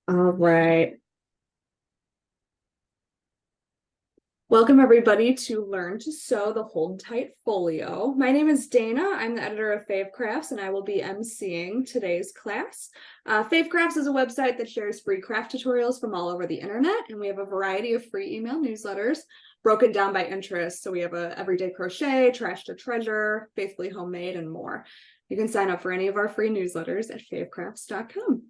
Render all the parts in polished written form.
All right. Welcome everybody to Learn to Sew the Hold Tight Folio. My name is Dana. I'm the editor of Fave Crafts and I will be emceeing today's class. Fave Crafts is a website that shares free craft tutorials from all over the internet, and we have a variety of free email newsletters broken down by interest. So we have a everyday crochet, trash to treasure, faithfully homemade, and more. You can sign up for any of our free newsletters at favecrafts.com.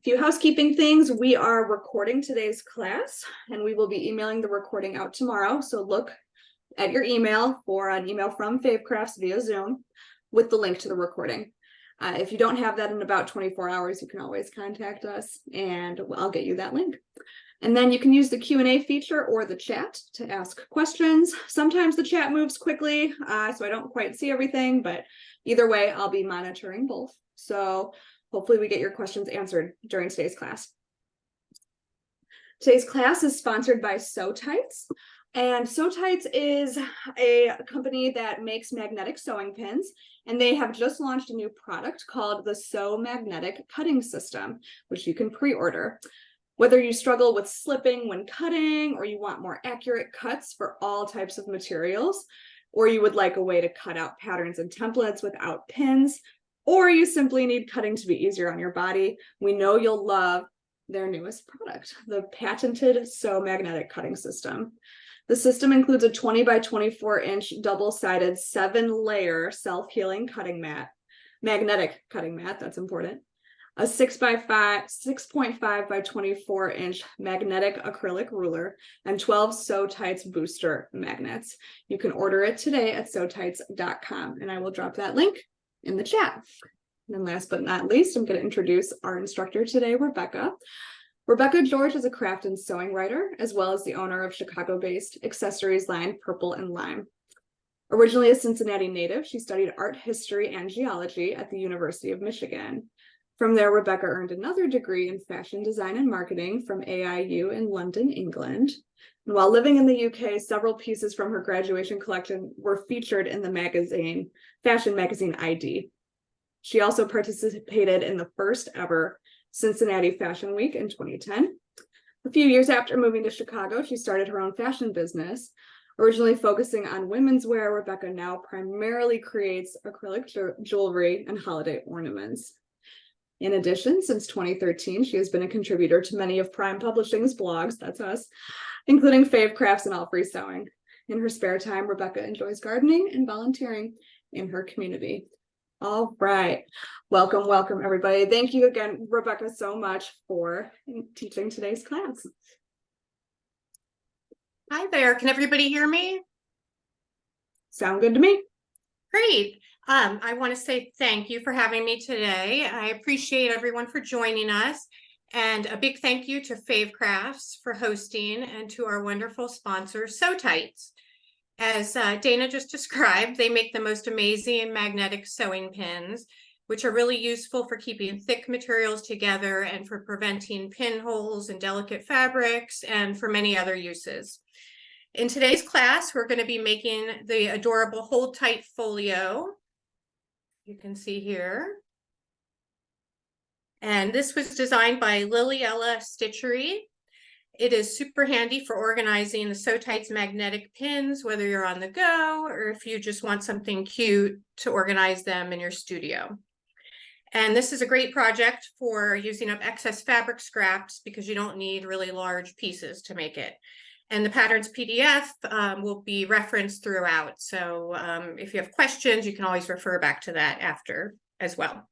Few housekeeping things. We are recording today's class and we will be emailing the recording out tomorrow. So look at your email for an email from Fave Crafts via Zoom with the link to the recording. If you don't have that in about 24 hours, you can always contact us and I'll get you that link. And then you can use the Q&A feature or the chat to ask questions. Sometimes the chat moves quickly, so I don't quite see everything, but either way, I'll be monitoring both. So hopefully we get your questions answered during today's class. Today's class is sponsored by SewTites. And SewTites is a company that makes magnetic sewing pins, and they have just launched a new product called the Sew Magnetic Cutting System, which you can pre-order. Whether you struggle with slipping when cutting, or you want more accurate cuts for all types of materials, or you would like a way to cut out patterns and templates without pins, or you simply need cutting to be easier on your body, we know you'll love their newest product, the patented Sew Magnetic Cutting System. The system includes a 20 by 24 inch double-sided 7-layer self-healing cutting mat, magnetic cutting mat, that's important, a 6.5 by 24 inch magnetic acrylic ruler, and 12 SewTites booster magnets. You can order it today at SewTites.com, and I will drop that link in the chat. And then last but not least, I'm going to introduce our instructor today, Rebecca. Rebecca George is a craft and sewing writer, as well as the owner of Chicago-based accessories line Purple and Lime. Originally a Cincinnati native, she studied art history and geology at the University of Michigan. From there, Rebecca earned another degree in fashion design and marketing from AIU in London, England. And while living in the UK, several pieces from her graduation collection were featured in the fashion magazine ID. She also participated in the first ever Cincinnati Fashion Week in 2010. A few years after moving to Chicago, she started her own fashion business. Originally focusing on women's wear, Rebecca now primarily creates acrylic jewelry and holiday ornaments. In addition, since 2013, she has been a contributor to many of Prime Publishing's blogs, that's us, including Fave Crafts and All Free Sewing. In her spare time, Rebecca enjoys gardening and volunteering in her community. All right, welcome everybody. Thank you again, Rebecca, so much for teaching today's class. Hi there, can everybody hear me? Sound good to me. Great. I want to say thank you for having me today. I appreciate everyone for joining us, and a big thank you to Fave Crafts for hosting, and to our wonderful sponsor, SewTites. As Dana just described, they make the most amazing magnetic sewing pins, which are really useful for keeping thick materials together and for preventing pinholes in delicate fabrics, and for many other uses. In today's class, we're going to be making the adorable Hold Tight Folio. You can see here. And this was designed by Liliella Stitchery. It is super handy for organizing the SewTites magnetic pins, whether you're on the go or if you just want something cute to organize them in your studio. And this is a great project for using up excess fabric scraps because you don't need really large pieces to make it. And the patterns PDF will be referenced throughout. So if you have questions, you can always refer back to that after as well.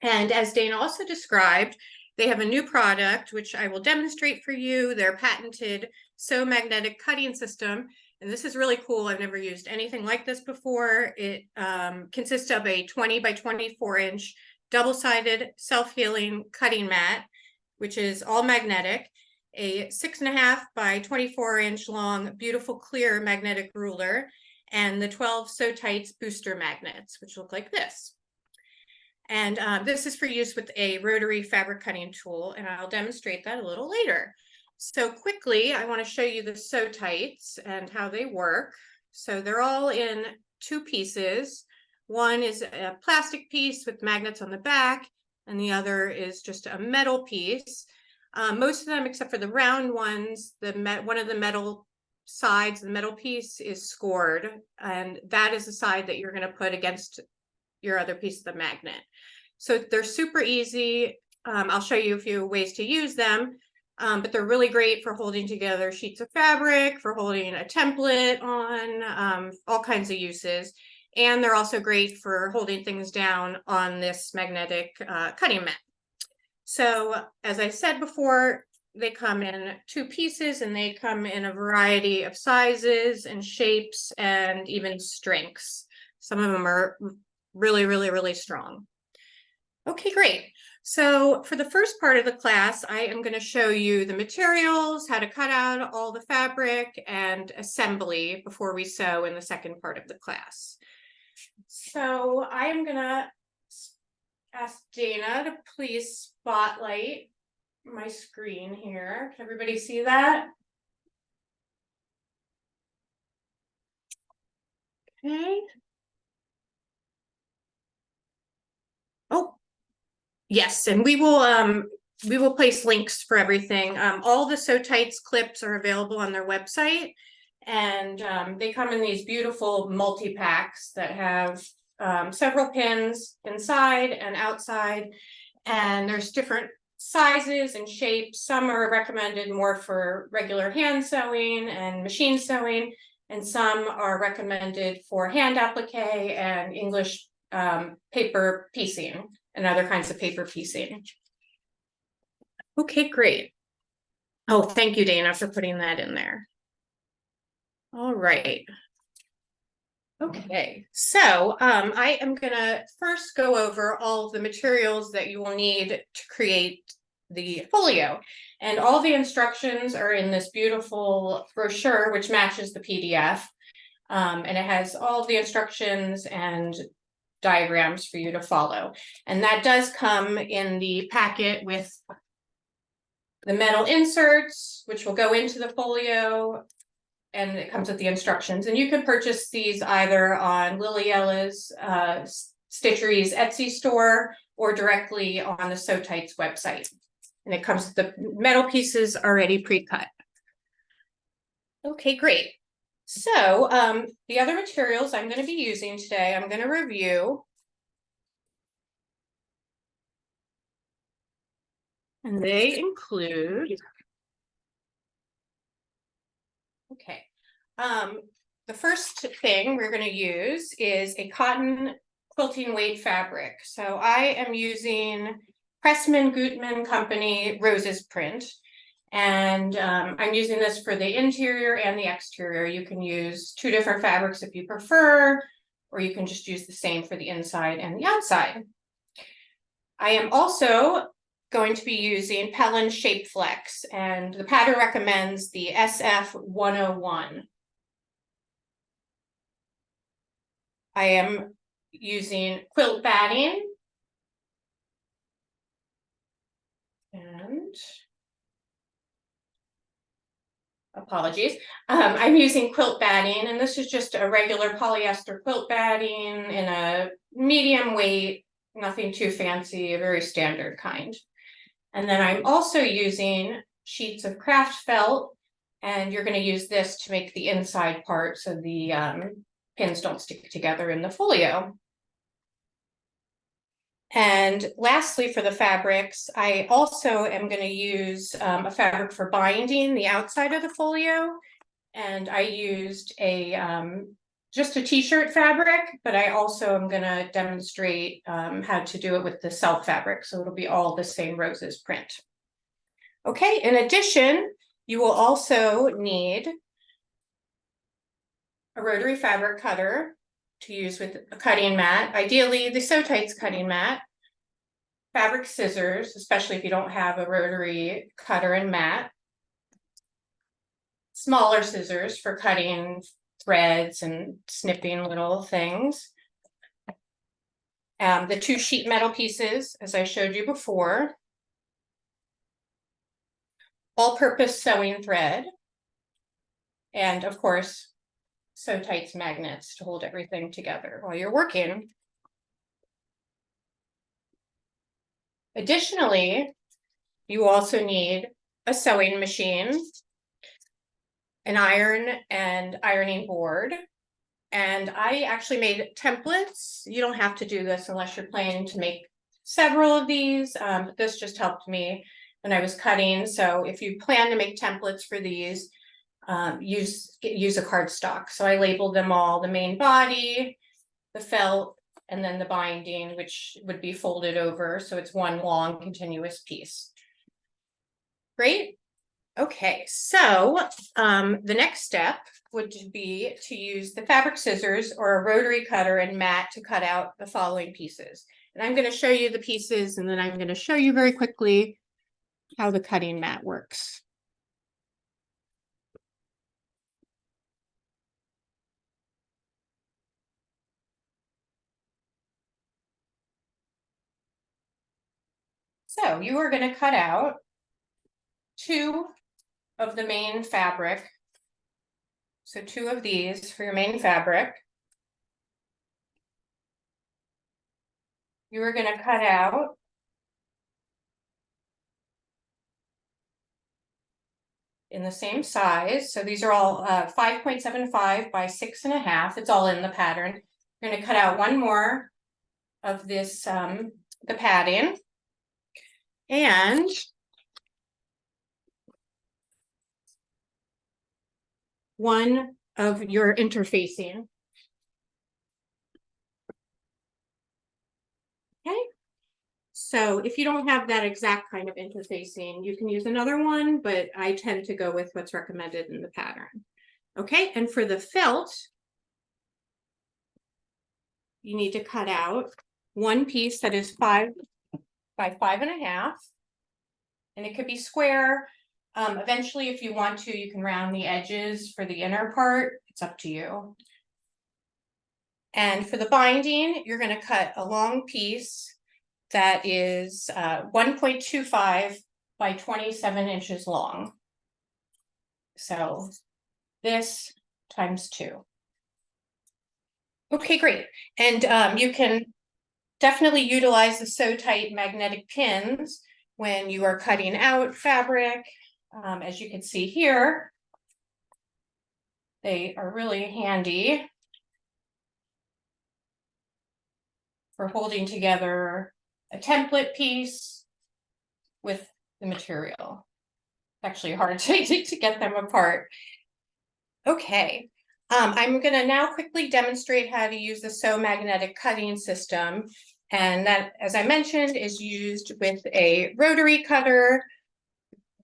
And as Dana also described, they have a new product, which I will demonstrate for you, their patented Sew Magnetic Cutting System. And this is really cool. I've never used anything like this before. It consists of a 20 by 24 inch double-sided self-healing cutting mat, which is all magnetic, a 6.5 by 24 inch long, beautiful clear magnetic ruler, and the 12 SewTites booster magnets, which look like this. And this is for use with a rotary fabric cutting tool, and I'll demonstrate that a little later. So quickly, I want to show you the SewTites and how they work. So they're all in 2 pieces. One is a plastic piece with magnets on the back, and the other is just a metal piece. Most of them, except for the round ones, one of the metal sides, the metal piece is scored, and that is the side that you're going to put against your other piece of the magnet. So they're super easy. I'll show you a few ways to use them, but they're really great for holding together sheets of fabric, for holding a template on, all kinds of uses. And they're also great for holding things down on this magnetic cutting mat. So as I said before, they come in 2 pieces, and they come in a variety of sizes and shapes and even strengths. Some of them are really, really, really strong. Okay, great. So for the first part of the class, I am going to show you the materials, how to cut out all the fabric, and assembly before we sew in the second part of the class. So I am going to ask Dana to please spotlight my screen here. Can everybody see that? Okay. Oh, yes, and we will place links for everything. All the SewTites clips are available on their website, and they come in these beautiful multi-packs that have several pins inside and outside, and there's different sizes and shapes. Some are recommended more for regular hand sewing and machine sewing, and some are recommended for hand applique and English paper piecing and other kinds of paper piecing. Okay, great. Oh, thank you, Dana, for putting that in there. All right. Okay, so I am gonna first go over all of the materials that you will need to create the folio. And all the instructions are in this beautiful brochure, which matches the PDF. And it has all the instructions and diagrams for you to follow. And that does come in the packet with the metal inserts, which will go into the folio, and it comes with the instructions. And you can purchase these either on Lily Ella's Stitchery's Etsy store or directly on the SewTites website. And it comes with the metal pieces already pre-cut. Okay, great. So the other materials I'm going to be using today, I'm going to review. And they include, okay, the first thing we're going to use is a cotton quilting weight fabric. So I am using Pressman Gutman Company Roses print, and I'm using this for the interior and the exterior. You can use 2 different fabrics if you prefer, or you can just use the same for the inside and the outside. I am also going to be using Pellon Shape Flex, and the pattern recommends the SF 101. I am using quilt batting, and apologies, I'm using quilt batting, and this is just a regular polyester quilt batting in a medium weight, nothing too fancy, a very standard kind. And then I'm also using sheets of craft felt, and you're going to use this to make the inside part so the pins don't stick together in the folio. And lastly, for the fabrics, I also am going to use a fabric for binding the outside of the folio. And I used just a t-shirt fabric, but I also am going to demonstrate how to do it with the self fabric. So it'll be all the same roses print. Okay, in addition, you will also need a rotary fabric cutter to use with a cutting mat, ideally the SewTites cutting mat, fabric scissors, especially if you don't have a rotary cutter and mat, smaller scissors for cutting threads and snipping little things, the 2 sheet metal pieces, as I showed you before, all-purpose sewing thread, and of course, SewTites magnets to hold everything together while you're working. Additionally, you also need a sewing machine, an iron and ironing board. And I actually made templates. You don't have to do this unless you're planning to make several of these. But this just helped me when I was cutting. So if you plan to make templates for these, use a cardstock. So I labeled them all: the main body, the felt, and then the binding, which would be folded over. So it's one long continuous piece. Great. Okay, so the next step would be to use the fabric scissors or a rotary cutter and mat to cut out the following pieces. And I'm going to show you the pieces, and then I'm going to show you very quickly how the cutting mat works. So you are going to cut out 2 of the main fabric. So 2 of these for your main fabric. You are going to cut out in the same size. So these are all 5.75 by 6.5. It's all in the pattern. You're going to cut out 1 more of this, the padding. And one of your interfacing. Okay. So if you don't have that exact kind of interfacing, you can use another one, but I tend to go with what's recommended in the pattern. Okay, and for the felt, you need to cut out 1 piece that is 5 by 5.5, and it could be square. Eventually, if you want to, you can round the edges for the inner part. It's up to you. And for the binding, you're going to cut a long piece that is 1.25 by 27 inches long. So this times 2. Okay, great. And you can definitely utilize the SewTite magnetic pins when you are cutting out fabric. As you can see here, they are really handy for holding together a template piece with the material. It's actually hard to get them apart. Okay, I'm going to now quickly demonstrate how to use the Sew magnetic cutting system. And that, as I mentioned, is used with a rotary cutter.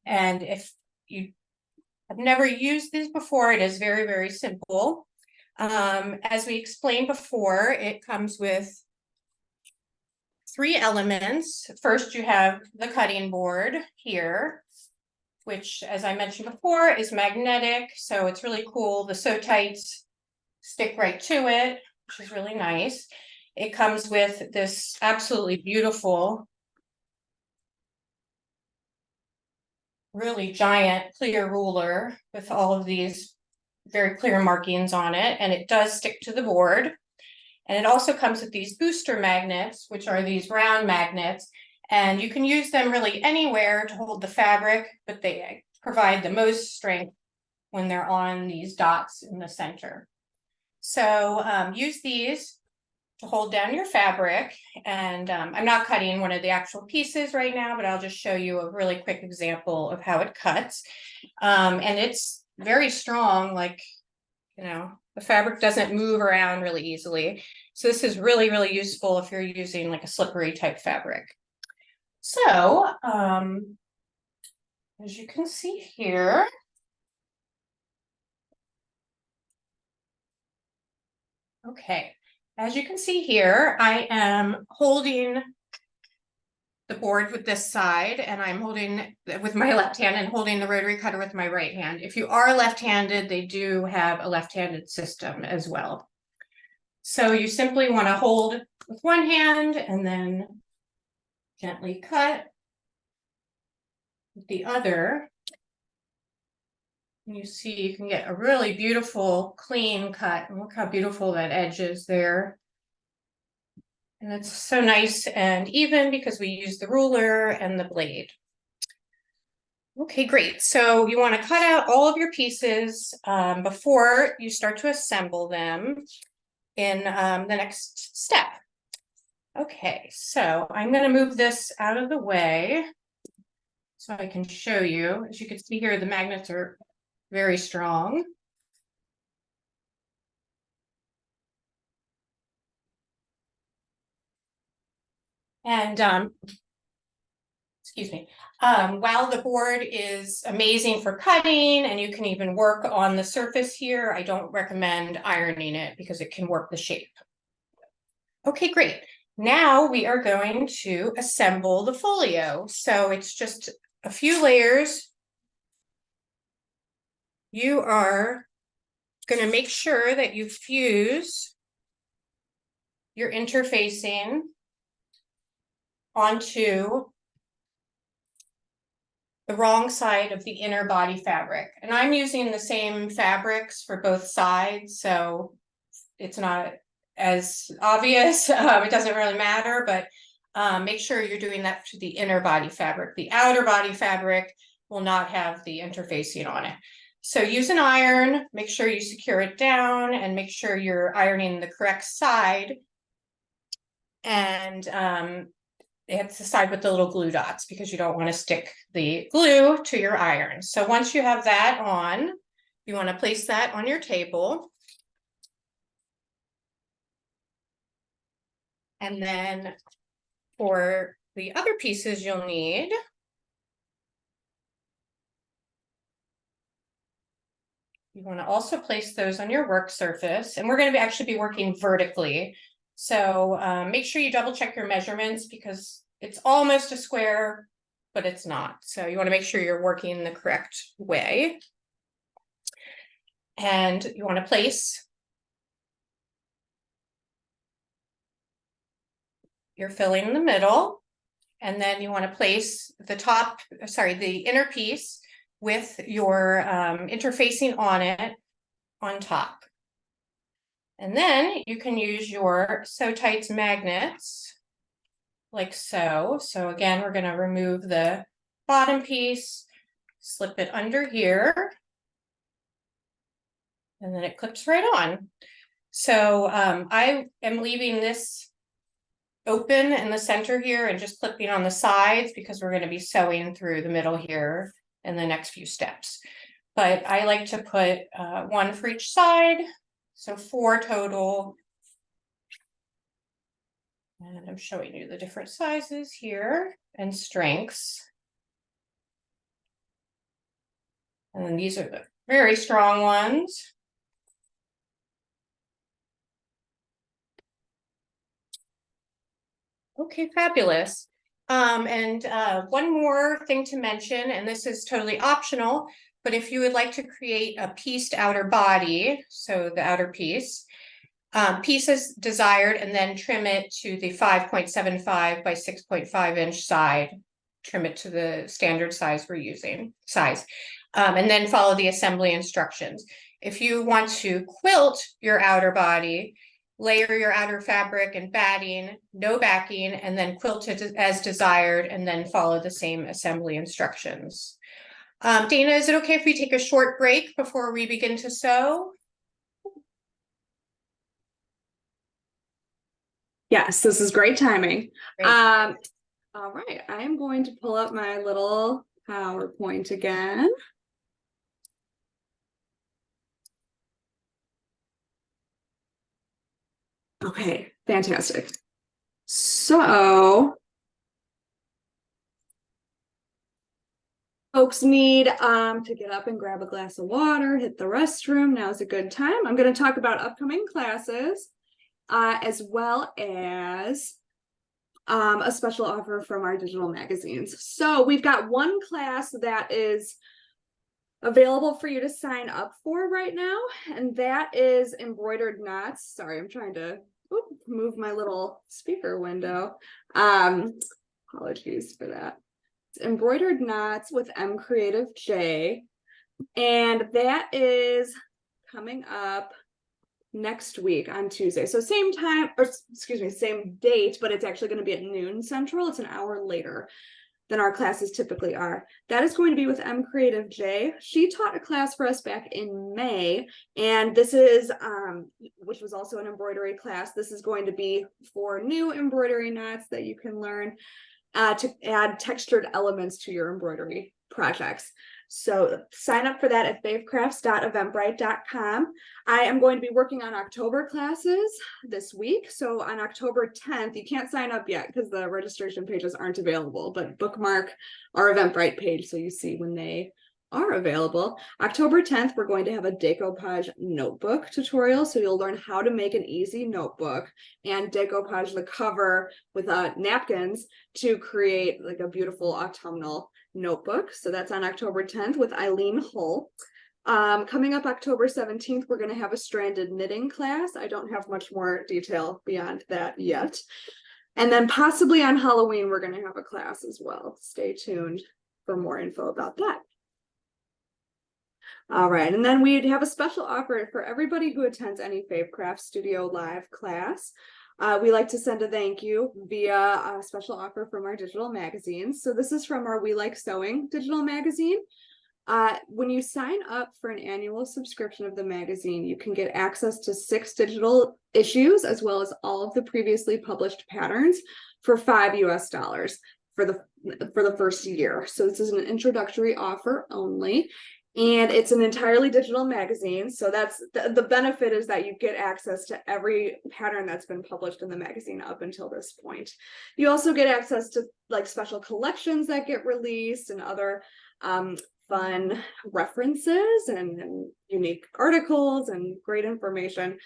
And if you have never used these before, it is very, very simple. As we explained before, it comes with 3 elements. First, you have the cutting board here, which, as I mentioned before, is magnetic. So it's really cool. The SewTites stick right to it, which is really nice. It comes with this absolutely beautiful, really giant clear ruler with all of these very clear markings on it, and it does stick to the board. And it also comes with these booster magnets, which are these round magnets, and you can use them really anywhere to hold the fabric, but they provide the most strength when they're on these dots in the center. So use these to hold down your fabric. And I'm not cutting one of the actual pieces right now, but I'll just show you a really quick example of how it cuts. And it's very strong, like, you know, the fabric doesn't move around really easily. So this is really, really useful if you're using like a slippery type fabric. So, as you can see here, okay, as you can see here, I am holding the board with this side, and I'm holding with my left hand and holding the rotary cutter with my right hand. If you are left-handed, they do have a left-handed system as well. So you simply want to hold with one hand and then gently cut with the other. You see, you can get a really beautiful, clean cut. And look how beautiful that edge is there. And it's so nice and even because we use the ruler and the blade. Okay, great. So you want to cut out all of your pieces before you start to assemble them in the next step. Okay, so I'm going to move this out of the way so I can show you. As you can see here, the magnets are very strong. And excuse me, while the board is amazing for cutting and you can even work on the surface here, I don't recommend ironing it because it can warp the shape. Okay, great. Now we are going to assemble the folio. So it's just a few layers. You are going to make sure that you fuse your interfacing onto the wrong side of the inner body fabric. And I'm using the same fabrics for both sides, so it's not as obvious. It doesn't really matter, but make sure you're doing that to the inner body fabric. The outer body fabric will not have the interfacing on it. So use an iron, make sure you secure it down and make sure you're ironing the correct side. And it's the side with the little glue dots because you don't want to stick the glue to your iron. So once you have that on, you want to place that on your table. And then for the other pieces you'll need, you want to also place those on your work surface. And we're going to actually be working vertically. So make sure you double check your measurements because it's almost a square, but it's not. So you want to make sure you're working the correct way. And you want to place your filling in the middle. And then you want to place the inner piece with your interfacing on it on top. And then you can use your SewTites magnets like so. So again, we're going to remove the bottom piece, slip it under here, and then it clips right on. So I am leaving this open in the center here and just clipping on the sides because we're going to be sewing through the middle here in the next few steps. But I like to put one for each side, so 4 total. And I'm showing you the different sizes here and strengths. And then these are the very strong ones. Okay, fabulous. And one more thing to mention, and this is totally optional, but if you would like to create a pieced outer body, so the outer piece, piece as desired, and then trim it to the 5.75 by 6.5 inch side. Trim it to the standard size we're using, and then follow the assembly instructions. If you want to quilt your outer body, layer your outer fabric and batting, no backing, and then quilt it as desired, and then follow the same assembly instructions. Dana, is it okay if we take a short break before we begin to sew? Yes, this is great timing. Great. All right, I am going to pull up my little PowerPoint again. Okay, fantastic. So folks need to get up and grab a glass of water, hit the restroom. Now's a good time. I'm going to talk about upcoming classes as well as a special offer from our digital magazines. So we've got one class that is available for you to sign up for right now, and that is embroidered knots. Sorry, I'm trying to move my little speaker window. Apologies for that. It's embroidered knots with M Creative J, and that is coming up next week on Tuesday. So same time, or excuse me, same date, but it's actually going to be at noon Central. It's an hour later than our classes typically are. That is going to be with M Creative J. She taught a class for us back in May, and this is, which was also an embroidery class. This is going to be for new embroidery knots that you can learn to add textured elements to your embroidery projects. So sign up for that at favecrafts.eventbrite.com. I am going to be working on October classes this week. So on October 10th, you can't sign up yet because the registration pages aren't available, but bookmark our Eventbrite page so you see when they are available. October 10th, we're going to have a decoupage notebook tutorial. So you'll learn how to make an easy notebook and decoupage the cover with napkins to create like a beautiful autumnal notebook. So that's on October 10th with Eileen Hull. Coming up October 17th, we're going to have a stranded knitting class. I don't have much more detail beyond that yet. And then possibly on Halloween, we're going to have a class as well. Stay tuned for more info about that. All right, and then we'd have a special offer for everybody who attends any Fave Craft Studio Live class. We like to send a thank you via a special offer from our digital magazines. So this is from our We Like Sewing digital magazine. When you sign up for an annual subscription of the magazine, you can get access to 6 digital issues, as well as all of the previously published patterns for $5 US for the first year. So this is an introductory offer only. And it's an entirely digital magazine. So that's the benefit is that you get access to every pattern that's been published in the magazine up until this point. You also get access to like special collections that get released and other fun references and unique articles and great information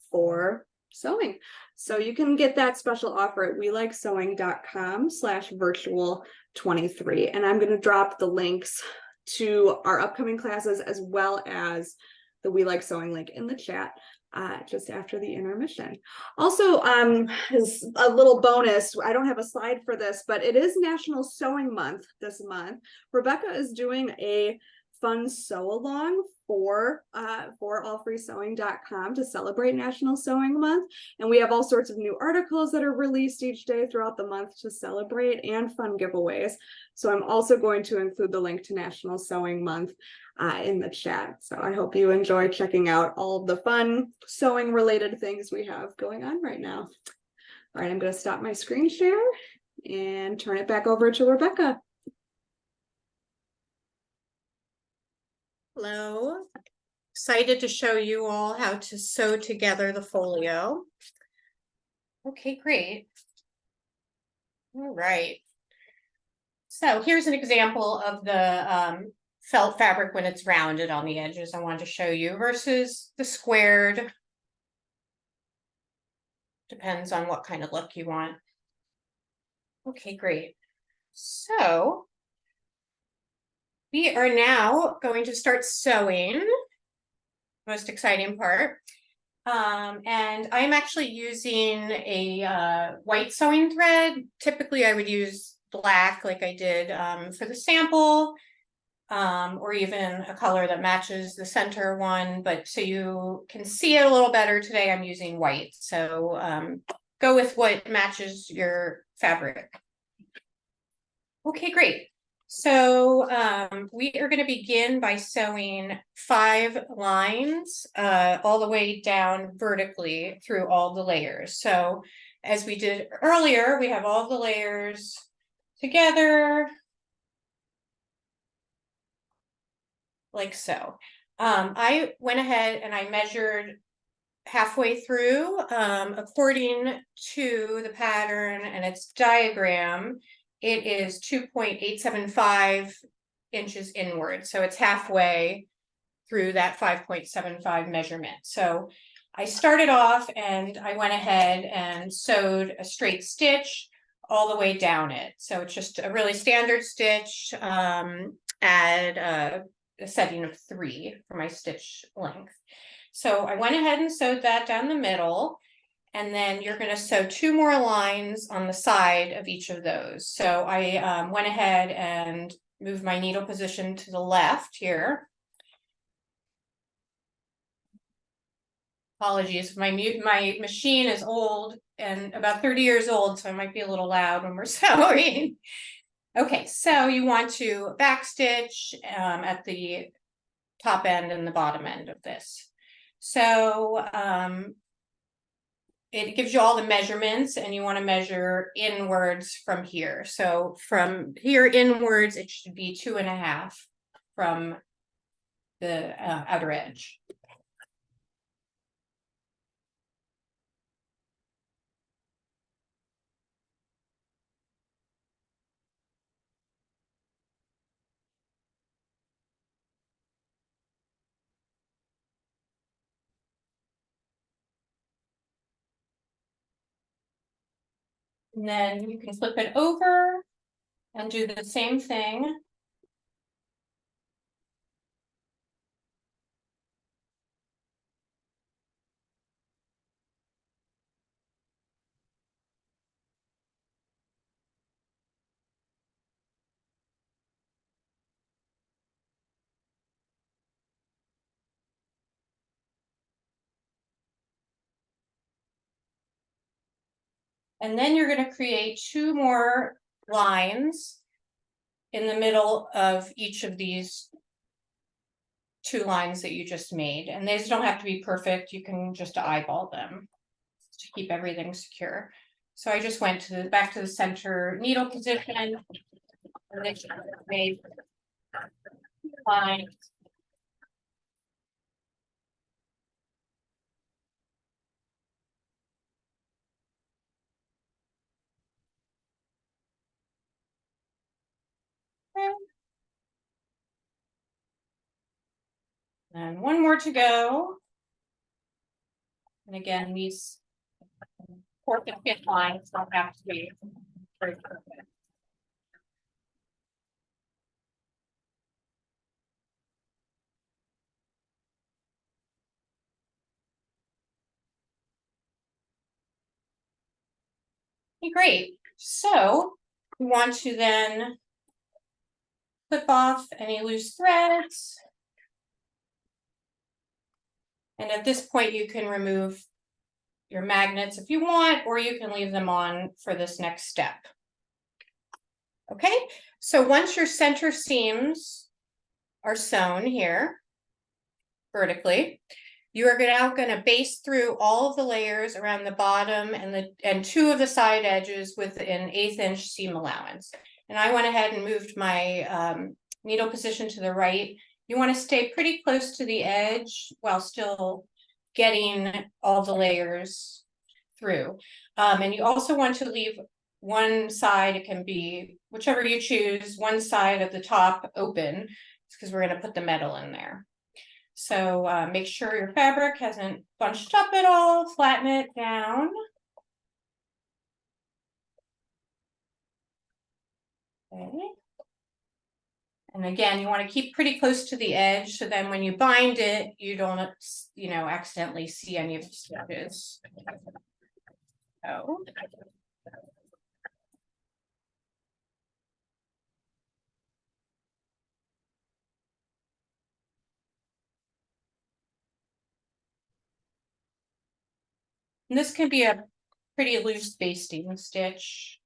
for sewing. So you can get that special offer at welikesewing.com/virtual23. And I'm going to drop the links to our upcoming classes as well as the We Like Sewing link in the chat just after the intermission. Also, as a little bonus, I don't have a slide for this, but it is National Sewing Month this month. Rebecca is doing a fun sew along for allfreesewing.com to celebrate National Sewing Month. And we have all sorts of new articles that are released each day throughout the month to celebrate and fun giveaways. So I'm also going to include the link to National Sewing Month in the chat. So I hope you enjoy checking out all of the fun sewing related things we have going on right now. All right, I'm going to stop my screen share and turn it back over to Rebecca. Hello, excited to show you all how to sew together the folio. Okay, great. All right. So here's an example of the felt fabric when it's rounded on the edges I wanted to show you versus the squared. Depends on what kind of look you want. Okay, great. So we are now going to start sewing, most exciting part. And I'm actually using a white sewing thread. Typically I would use black like I did for the sample, or even a color that matches the center one, but so you can see it a little better today, I'm using white. So go with what matches your fabric. Okay, great. So we are going to begin by sewing 5 lines all the way down vertically through all the layers. So as we did earlier, we have all the layers together like so. I went ahead and I measured halfway through according to the pattern and its diagram. It is 2.875 inches inward. So it's halfway through that 5.75 measurement. So I started off and I went ahead and sewed a straight stitch all the way down it. So it's just a really standard stitch at a setting of 3 for my stitch length. So I went ahead and sewed that down the middle. And then you're going to sew 2 more lines on the side of each of those. So I went ahead and moved my needle position to the left here. Apologies, my machine is old and about 30 years old, so I might be a little loud when we're sewing. Okay, so you want to backstitch at the top end and the bottom end of this. So it gives you all the measurements, and you want to measure inwards from here. So from here inwards, it should be 2.5 from the outer edge. And then you can flip it over and do the same thing. And then you're going to create 2 more lines in the middle of each of these 2 lines that you just made. And these don't have to be perfect. You can just eyeball them to keep everything secure. So I just went to back to the center needle position, and then made lines. And 1 more to go. And again, these 4th and 5th lines don't have to be very perfect. Okay, great. So we want to then clip off any loose threads. And at this point, you can remove your magnets if you want, or you can leave them on for this next step. Okay, so once your center seams are sewn here vertically, you are now going to baste through all of the layers around the bottom and 2 of the side edges with an 1/8 inch seam allowance. And I went ahead and moved my needle position to the right. You want to stay pretty close to the edge while still getting all the layers through. And you also want to leave one side, it can be whichever you choose, one side of the top open, because we're going to put the metal in there. So make sure your fabric hasn't bunched up at all, flatten it down. Okay. And again, you want to keep pretty close to the edge, so then when you bind it, you don't, accidentally see any of the stitches. Oh. And this can be a pretty loose basting stitch.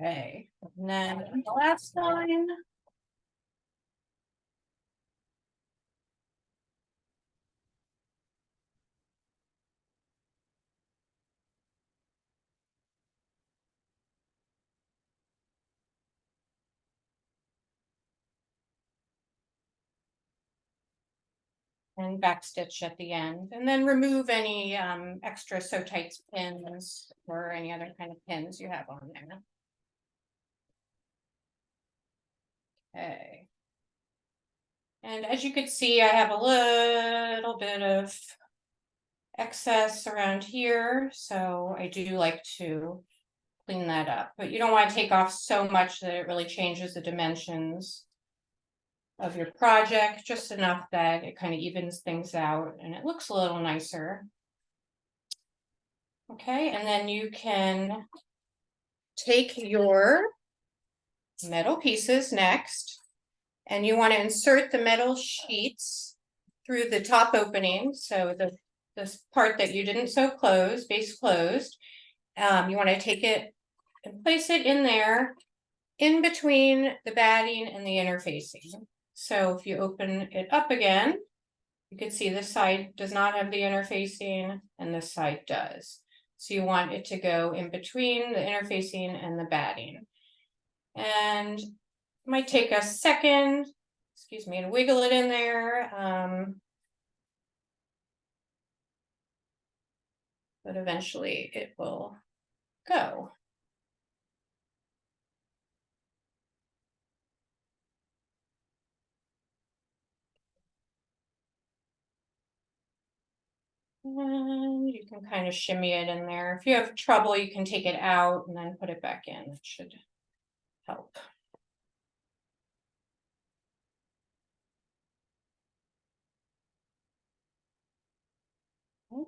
Okay, and then the last line. And backstitch at the end, and then remove any extra SewTites pins or any other kind of pins you have on there. Okay. And as you can see, I have a little bit of excess around here, so I do like to clean that up, but you don't want to take off so much that it really changes the dimensions of your project, just enough that it kind of evens things out and it looks a little nicer. Okay, and then you can take your metal pieces next, and you want to insert the metal sheets through the top opening. So this part that you didn't sew closed, base closed, you want to take it and place it in there in between the batting and the interfacing. So if you open it up again, you can see this side does not have the interfacing and this side does. So you want it to go in between the interfacing and the batting. And it might take a second, excuse me, to wiggle it in there. But eventually it will go. And you can kind of shimmy it in there. If you have trouble, you can take it out and then put it back in. It should help.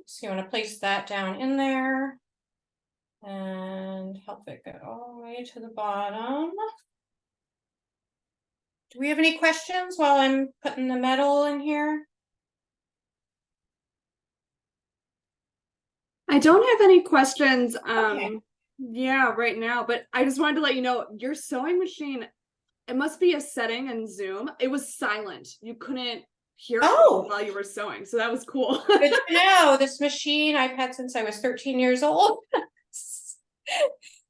So you want to place that down in there and help it go all the way to the bottom. Do we have any questions while I'm putting the metal in here? I don't have any questions. Okay. Yeah, right now, but I just wanted to let you know your sewing machine, it must be a setting in Zoom. It was silent. You couldn't hear it while you were sewing. So that was cool. Good to know. This machine I've had since I was 13 years old. This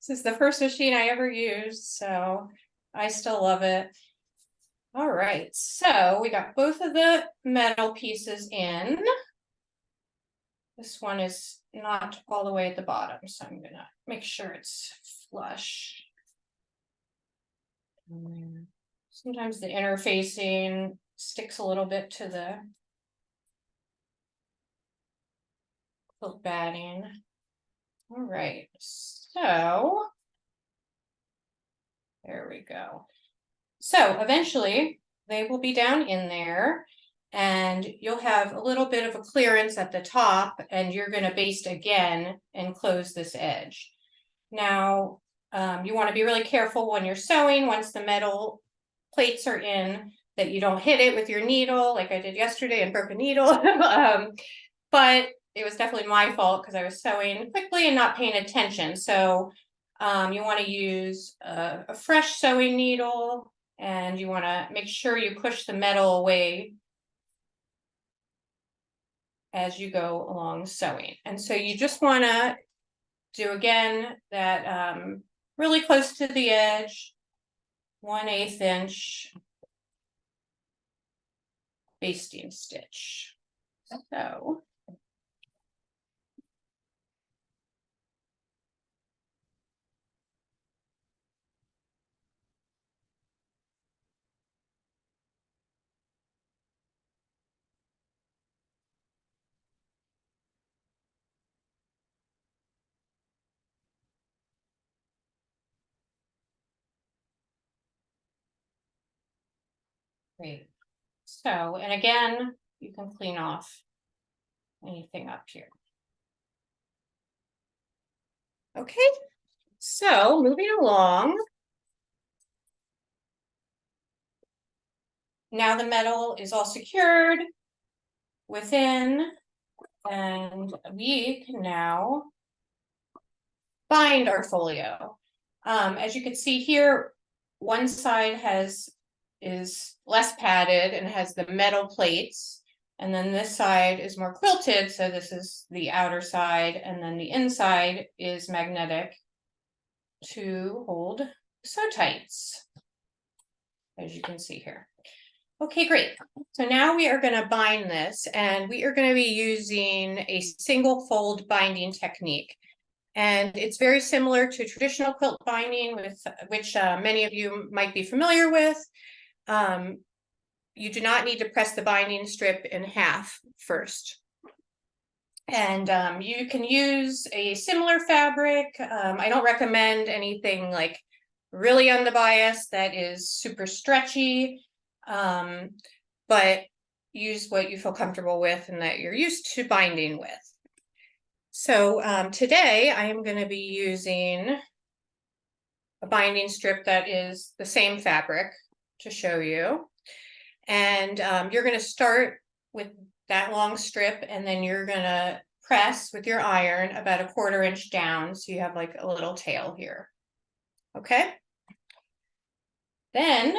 is the first machine I ever used, so I still love it. All right, so we got both of the metal pieces in. This one is not all the way at the bottom, so I'm gonna make sure it's flush. Sometimes the interfacing sticks a little bit to the quilt batting. All right, so there we go. So eventually they will be down in there and you'll have a little bit of a clearance at the top and you're going to baste again and close this edge. Now, you want to be really careful when you're sewing, once the metal plates are in, that you don't hit it with your needle like I did yesterday and broke a needle. But it was definitely my fault because I was sewing quickly and not paying attention. So you want to use a fresh sewing needle and you want to make sure you push the metal away as you go along sewing. And so you just want to do again that really close to the edge, 1/8 inch basting stitch. So great. So, and again, you can clean off anything up here. Okay, so moving along. Now the metal is all secured within, and we can now bind our folio. As you can see here, one side is less padded and has the metal plates, and then this side is more quilted, so this is the outer side, and then the inside is magnetic to hold SewTites, as you can see here. Okay, great. So now we are going to bind this, and we are going to be using a single fold binding technique. And it's very similar to traditional quilt binding, with which many of you might be familiar with. you do not need to press the binding strip in half first. And you can use a similar fabric. I don't recommend anything like really on the bias that is super stretchy, but use what you feel comfortable with and that you're used to binding with. So today I am going to be using a binding strip that is the same fabric to show you. And you're going to start with that long strip, and then you're going to press with your iron about a 1/4 inch down, so you have like a little tail here. Okay. Then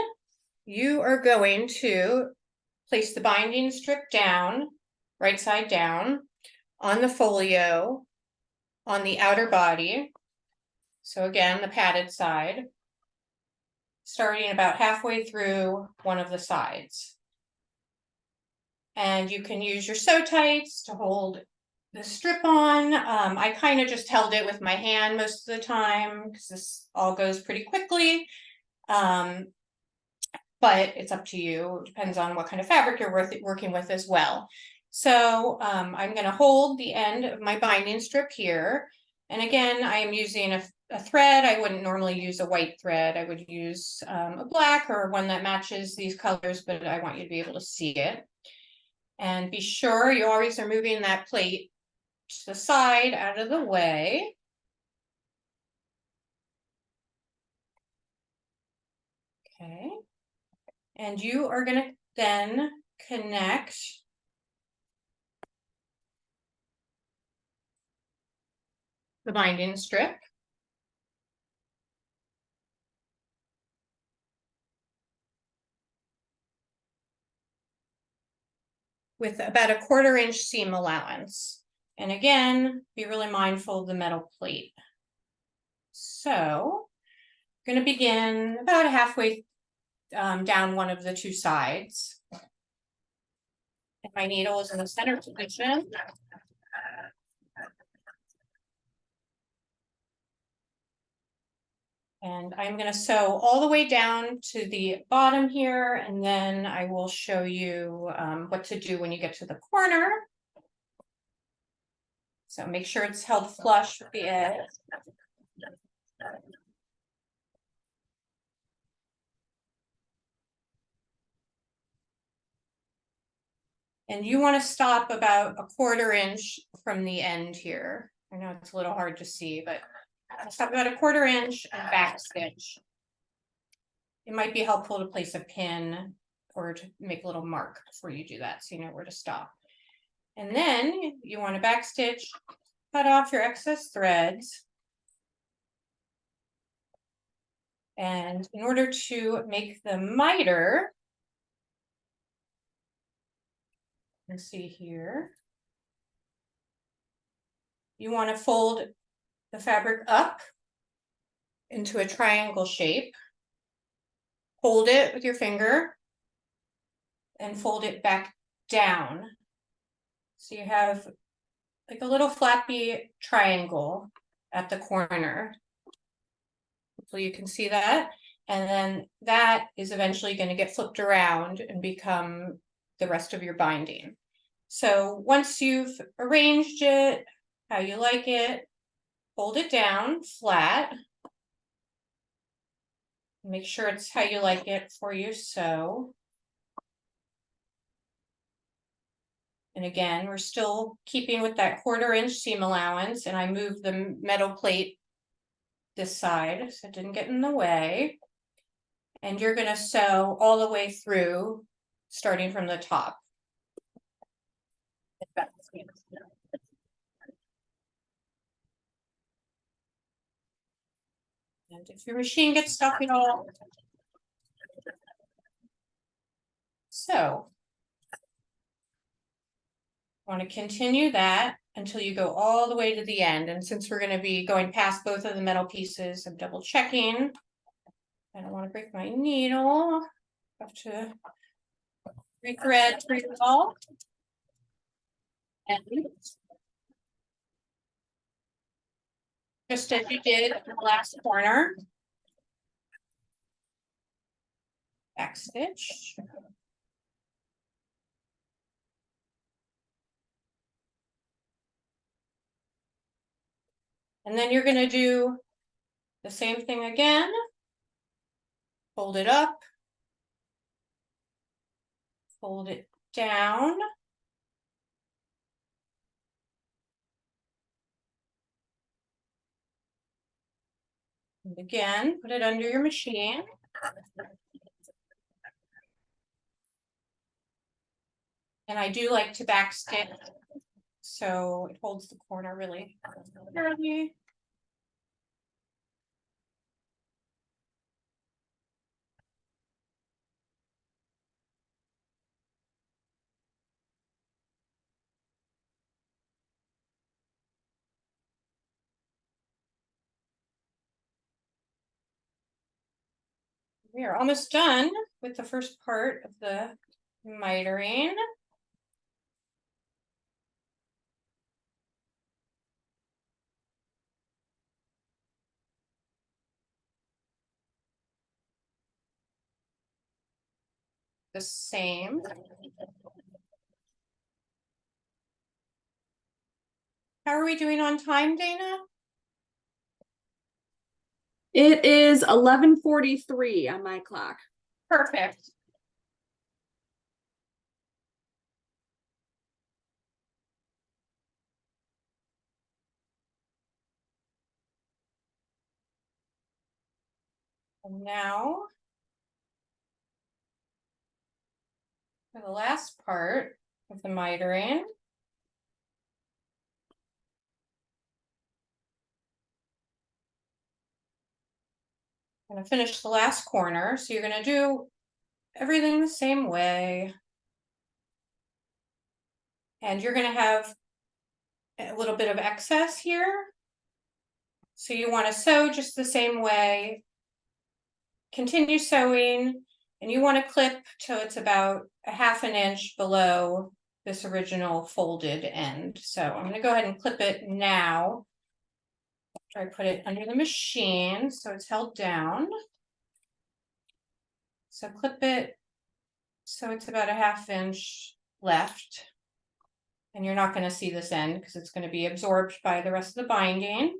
you are going to place the binding strip down, right side down, on the folio, on the outer body. So again, the padded side, starting about halfway through one of the sides. And you can use your SewTites to hold the strip on. I kind of just held it with my hand most of the time because this all goes pretty quickly. But it's up to you. It depends on what kind of fabric you're working with as well. So I'm going to hold the end of my binding strip here. And again, I am using a thread. I wouldn't normally use a white thread. I would use a black or one that matches these colors, but I want you to be able to see it. And be sure you always are moving that plate to the side out of the way. Okay. And you are going to then connect the binding strip with about a 1/4 inch seam allowance. And again, be really mindful of the metal plate. So I'm going to begin about halfway down one of the two sides. And my needle is in the center position. And I'm going to sew all the way down to the bottom here, and then I will show you what to do when you get to the corner. So make sure it's held flush with the edge. And you want to stop about a 1/4 inch from the end here. I know it's a little hard to see, but stop about a 1/4 inch and back stitch. It might be helpful to place a pin or to make a little mark before you do that, so you know where to stop. And then you want to back stitch, cut off your excess threads. And in order to make them miter, let's see here, you want to fold the fabric up into a triangle shape, hold it with your finger, and fold it back down. So you have like a little flappy triangle at the corner. Hopefully you can see that. And then that is eventually going to get flipped around and become the rest of your binding. So once you've arranged it how you like it, fold it down flat. Make sure it's how you like it before you sew. And again, we're still keeping with that 1/4 inch seam allowance, and I moved the metal plate this side so it didn't get in the way. And you're going to sew all the way through, starting from the top. And if your machine gets stuck at all, so want to continue that until you go all the way to the end. And since we're going to be going past both of the metal pieces, I'm double checking. I don't want to break my needle. I have to rethread through it all. And just as you did in the last corner, back stitch. And then you're going to do the same thing again. Fold it up. Fold it down. And again, put it under your machine. And I do like to back stitch, so it holds the corner really firmly. We are almost done with the first part of the mitering. The same. How are we doing on time, Dana? It is 11:43 on my clock. Perfect. And now for the last part of the mitering. I'm going to finish the last corner. So you're going to do everything the same way. And you're going to have a little bit of excess here. So you want to sew just the same way. Continue sewing, and you want to clip till it's about a ½ inch below this original folded end. So I'm going to go ahead and clip it now. After I put it under the machine so it's held down. So clip it so it's about a ½ inch left. And you're not going to see this end because it's going to be absorbed by the rest of the binding.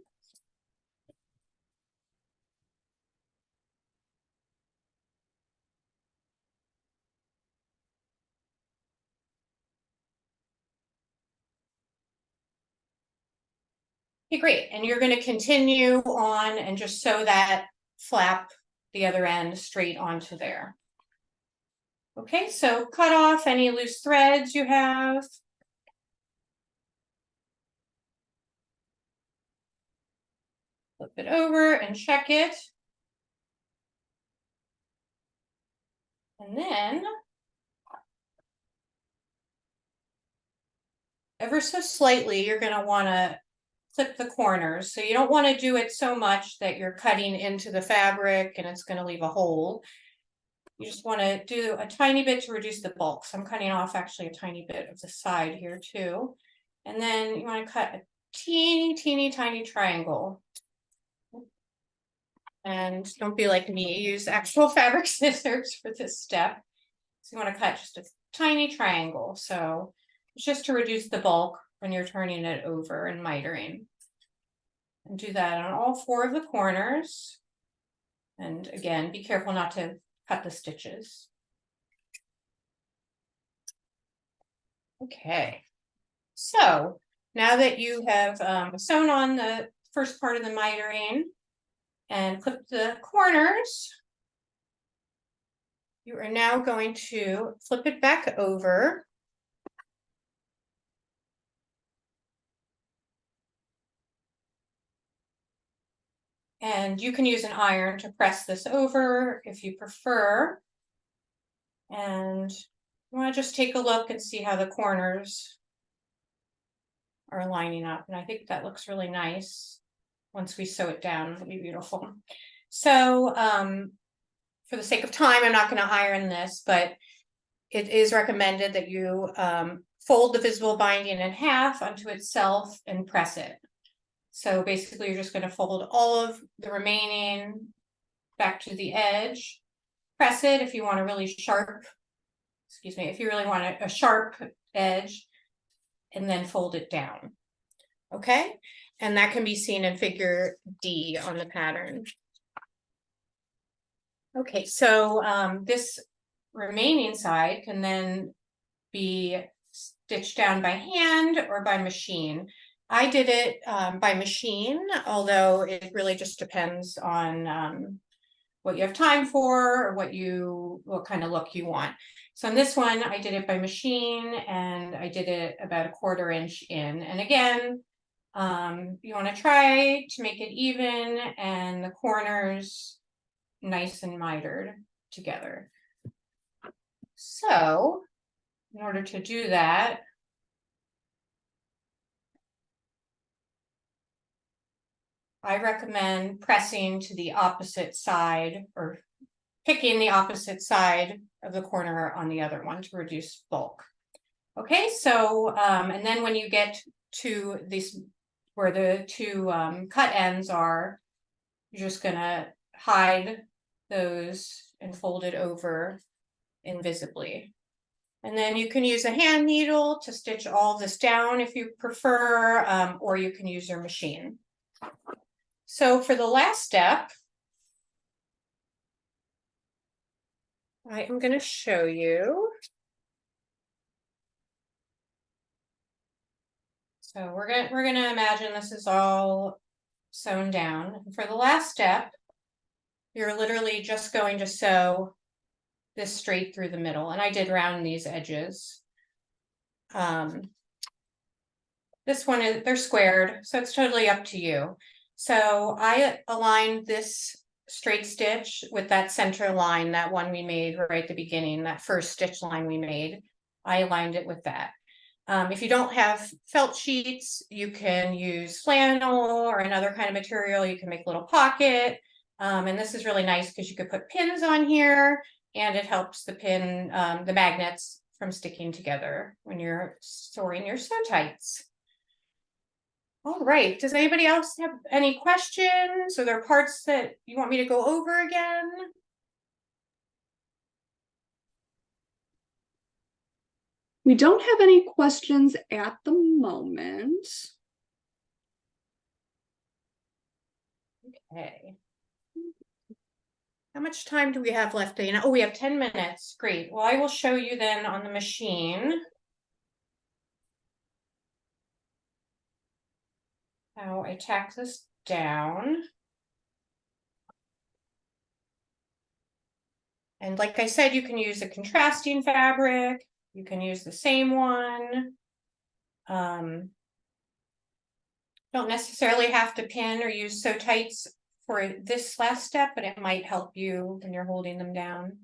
Okay, great. And you're going to continue on and just sew that flap, the other end, straight onto there. Okay, so cut off any loose threads you have. Flip it over and check it. And then, ever so slightly, you're going to want to clip the corners. So you don't want to do it so much that you're cutting into the fabric and it's going to leave a hole. You just want to do a tiny bit to reduce the bulk. So I'm cutting off actually a tiny bit of the side here too. And then you want to cut a teeny tiny triangle. And don't be like me, use actual fabric scissors for this step. So you want to cut just a tiny triangle. So it's just to reduce the bulk when you're turning it over and mitering. And do that on all 4 of the corners. And again, be careful not to cut the stitches. Okay, so now that you have sewn on the first part of the mitering and clipped the corners, you are now going to flip it back over. And you can use an iron to press this over if you prefer. And you want to just take a look and see how the corners are lining up. And I think that looks really nice. Once we sew it down, it'll be beautiful. So for the sake of time, I'm not going to iron this, but it is recommended that you fold the visible binding in half onto itself and press it. So basically, you're just going to fold all of the remaining back to the edge, press it if you want a really sharp, if you really want a sharp edge, and then fold it down. Okay, And that can be seen in figure D on the pattern. Okay, so this remaining side can then be stitched down by hand or by machine. I did it by machine, although it really just depends on what you have time for or what kind of look you want. So in this one, I did it by machine and I did it about a 1/4 inch in. And again, you want to try to make it even and the corners nice and mitered together. So in order to do that, I recommend pressing to the opposite side or picking the opposite side of the corner on the other one to reduce bulk. Okay, so and then when you get to this where the two cut ends are, you're just gonna hide those and fold it over invisibly. And then you can use a hand needle to stitch all this down if you prefer, or you can use your machine. So for the last step, I am going to show you. So we're gonna imagine this is all sewn down. For the last step, you're literally just going to sew this straight through the middle, and I did round these edges. This one is, they're squared, so it's totally up to you. So I aligned this straight stitch with that center line, that one we made right at the beginning, that first stitch line we made. I aligned it with that. If you don't have felt sheets, you can use flannel or another kind of material. You can make a little pocket. And this is really nice because you could put pins on here and it helps the pin, the magnets from sticking together when you're storing your SewTites. All right, does anybody else have any questions? Are there parts that you want me to go over again? We don't have any questions at the moment. Okay. How much time do we have left, Dana? Oh, we have 10 minutes. Great. Well, I will show you then on the machine how I tack this down. And like I said, you can use a contrasting fabric. You can use the same one. Don't necessarily have to pin or use SewTites for this last step, but it might help you when you're holding them down.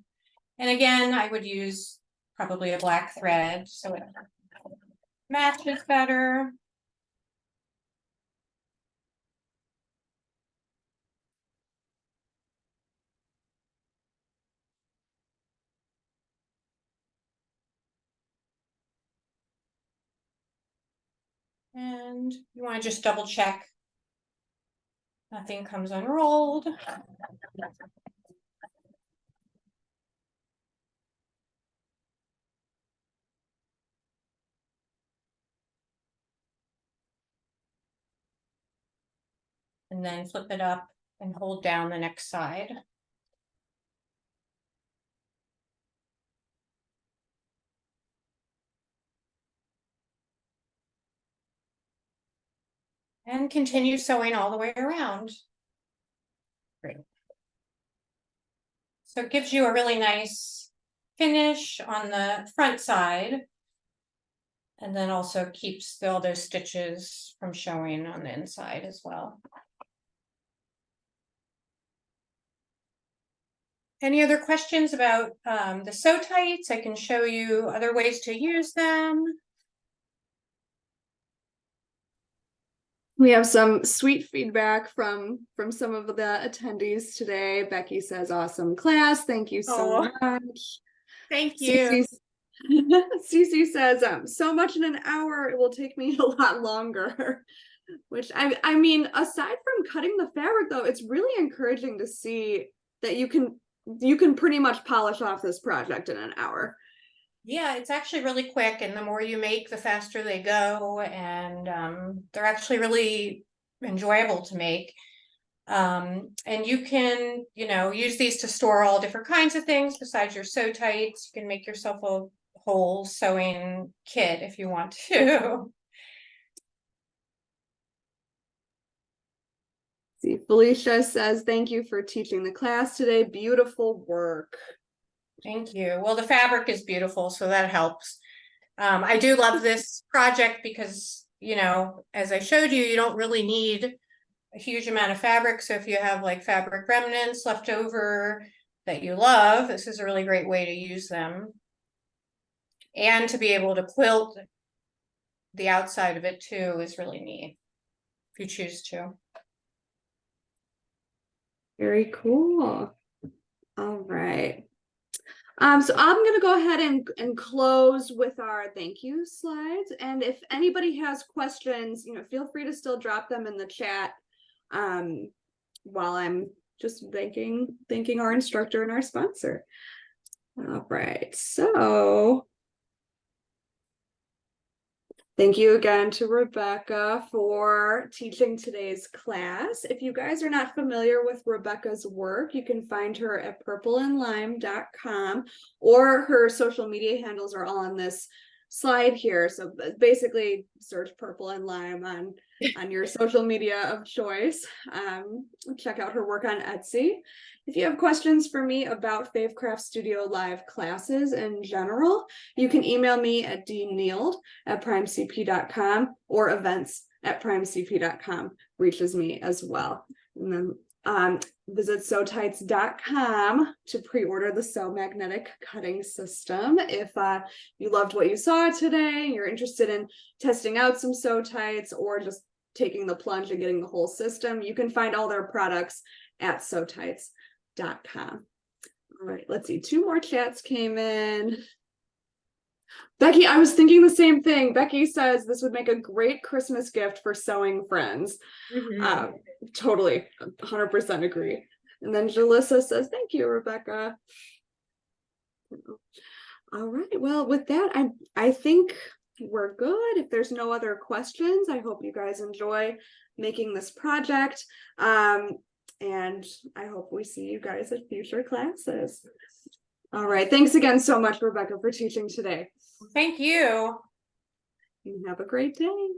And again, I would use probably a black thread so it matches better. And you want to just double check nothing comes unrolled. And then flip it up and hold down the next side. And continue sewing all the way around. Great. So it gives you a really nice finish on the front side. And then also keeps all those stitches from showing on the inside as well. Any other questions about the SewTites? I can show you other ways to use them. We have some sweet feedback from some of the attendees today. Becky says, awesome class. Thank you so much. Thank you. Cece says, so much in an hour, it will take me a lot longer. Which I mean, aside from cutting the fabric though, it's really encouraging to see that you can pretty much polish off this project in an hour. Yeah, it's actually really quick, and the more you make, the faster they go, and they're actually really enjoyable to make. And you can, use these to store all different kinds of things besides your SewTites. You can make yourself a whole sewing kit if you want to. See, Felicia says, thank you for teaching the class today. Beautiful work. Thank you. Well, the fabric is beautiful, so that helps. I do love this project because, as I showed you, you don't really need a huge amount of fabric. So if you have like fabric remnants left over that you love, this is a really great way to use them. And to be able to quilt the outside of it too is really neat, if you choose to. Very cool. All right. So I'm going to go ahead and close with our thank you slides. And if anybody has questions, feel free to still drop them in the chat while I'm just thanking our instructor and our sponsor. All right. So thank you again to Rebecca for teaching today's class. If you guys are not familiar with Rebecca's work, you can find her at purpleandlime.com, or her social media handles are all on this slide here. So basically search Purple and Lime on your social media of choice. Check out her work on Etsy. If you have questions for me about Fave Craft Studio Live classes in general, you can email me at dneald@primecp.com, or events@primecp.com reaches me as well. And then visit SewTites.com to pre-order the Sew Magnetic Cutting System. If you loved what you saw today, you're interested in testing out some SewTites or just taking the plunge and getting the whole system, you can find all their products at SewTites.com. All right, let's see. 2 more chats came in. Becky, I was thinking the same thing. Becky says this would make a great Christmas gift for sewing friends. Totally, 100% agree. And then Jalissa says, thank you, Rebecca. All right, well, with that, I think we're good. If there's no other questions, I hope you guys enjoy making this project. And I hope we see you guys at future classes. All right, thanks again so much, Rebecca, for teaching today. Thank you. You have a great day.